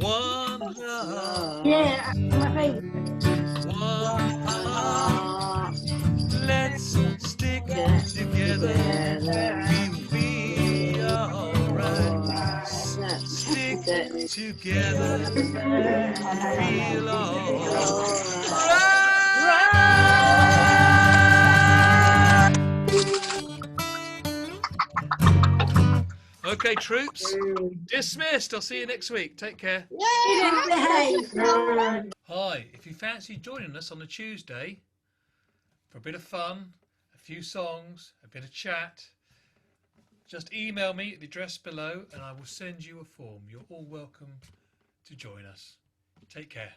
One love, Yeah, my favourite. one heart. Let's stick together. We'll be alright. Stick together. Feel alright. Okay, troops. Dismissed. I'll see you next week. Take care. You didn't behave. Hi. If you fancy joining us on a Tuesday for a bit of fun, a few songs, a bit of chat, just email me at the address below and I will send you a form. You're all welcome to join us. Take care.